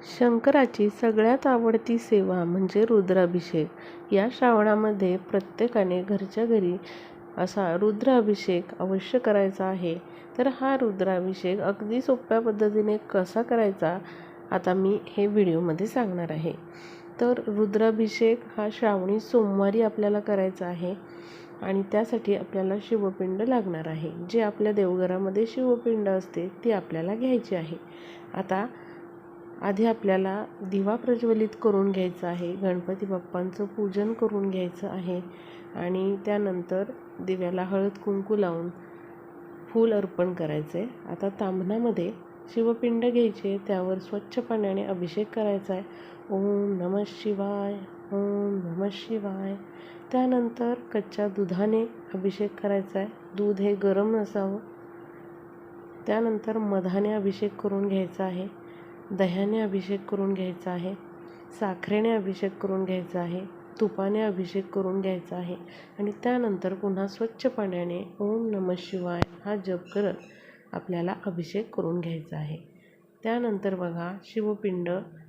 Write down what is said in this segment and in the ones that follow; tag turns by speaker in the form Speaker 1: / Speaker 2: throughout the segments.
Speaker 1: शंकराची सगळ्यात आवडती सेवा म्हणजे रुद्राभिषेक. या श्रावणामध्ये प्रत्येकाने घरच्या घरी असा रुद्राभिषेक अवश्य करायचा आहे. तर हा रुद्राभिषेक अगदी सोप्या पद्धतीने कसा करायचा आता मी हे व्हिडिओमध्ये सांगणार आहे. तर रुद्राभिषेक हा श्रावणी सोमवारी आपल्याला करायचा आहे आणि त्यासाठी आपल्याला शिवपिंड लागणार आहे. जे आपल्या देवघरामध्ये शिवपिंड असते ती आपल्याला घ्यायची आहे. आता आधी आपल्याला दिवा प्रज्वलित करून घ्यायचा आहे, गणपती बाप्पांचं पूजन करून घ्यायचं आहे आणि त्यानंतर दिव्याला हळद कुंकू लावून फूल अर्पण करायचे. आता ताम्हणामध्ये शिवपिंड घ्यायचे, त्यावर स्वच्छ पाण्याने अभिषेक करायचा आहे. ओम नमः शिवाय, ओम नमः शिवाय. त्यानंतर कच्च्या दुधाने अभिषेक करायचा आहे. दूध हे गरम नसावं. त्यानंतर मधाने अभिषेक करून घ्यायचा आहे, दह्याने अभिषेक करून घ्यायचा आहे, साखरेने अभिषेक करून घ्यायचा आहे, तुपाने अभिषेक करून घ्यायचा आहे आणि त्यानंतर पुन्हा स्वच्छ पाण्याने ओम नमः शिवाय हा जप करत आपल्याला अभिषेक करून घ्यायचा आहे. त्यानंतर बघा, शिवपिंड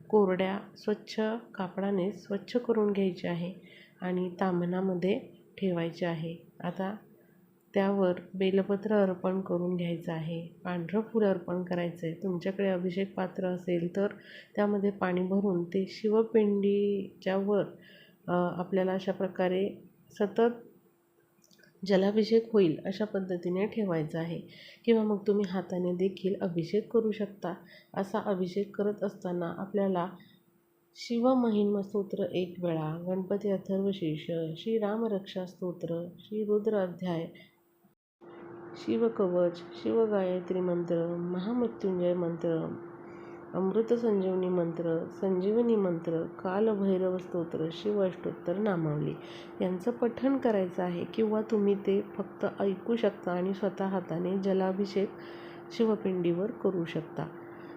Speaker 1: कोरड्या स्वच्छ कापडाने स्वच्छ करून घ्यायचे आहे आणि ताम्हणामध्ये ठेवायचे आहे. आता त्यावर बेलपत्र अर्पण करून घ्यायचं आहे, पांढरं फूल अर्पण करायचं आहे. तुमच्याकडे अभिषेक पात्र असेल तर त्यामध्ये पाणी भरून ते शिवपिंडीच्या वर आपल्याला अशा प्रकारे सतत जलाभिषेक होईल अशा पद्धतीने ठेवायचं आहे किंवा मग तुम्ही हाताने देखील अभिषेक करू शकता. असा अभिषेक करत असताना आपल्याला शिवमहिमा स्तोत्र 1 वेळा, गणपती अथर्वशीर्ष, श्रीरामरक्षा स्तोत्र, श्री रुद्र अध्याय, शिवकवच, शिवगायत्री मंत्र, महामृत्युंजय मंत्र, अमृत संजीवनी मंत्र, संजीवनी मंत्र, कालभैरव स्तोत्र, शिव अष्टोत्तर नामावली यांचं पठण करायचं आहे किंवा तुम्ही ते फक्त ऐकू शकता आणि स्वतः हाताने जलाभिषेक शिवपिंडीवर करू शकता.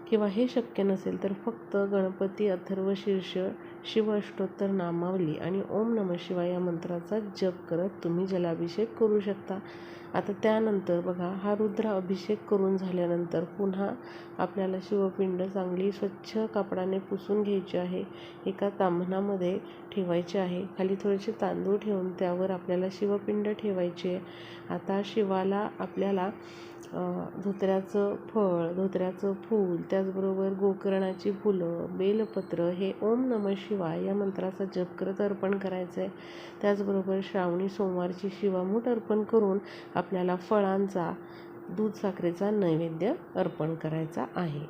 Speaker 1: किंवा हे शक्य नसेल तर फक्त गणपती अथर्वशीर्ष, शिव अष्टोत्तर नामावली आणि ओम नमः शिवाय या मंत्राचा जप करत तुम्ही जलाभिषेक करू शकता. आता त्यानंतर बघा, हा रुद्र अभिषेक करून झाल्यानंतर पुन्हा आपल्याला शिवपिंड चांगली स्वच्छ कापडाने पुसून घ्यायची आहे, एका ताम्हणामध्ये ठेवायचे आहे. खाली थोडेसे तांदूळ ठेवून त्यावर आपल्याला शिवपिंड ठेवायचे. आता शिवाला आपल्याला धोत्र्याचं फळ, धोत्र्याचं फूल, त्याचबरोबर गोकर्णाची फुलं, बेलपत्र हे ओम नमः शिवाय या मंत्राचा जप करत अर्पण करायचं आहे. त्याचबरोबर श्रावणी सोमवारची शिवामूठ अर्पण करून आपल्याला फळांचा, दूध साखरेचा नैवेद्य अर्पण करायचा आहे.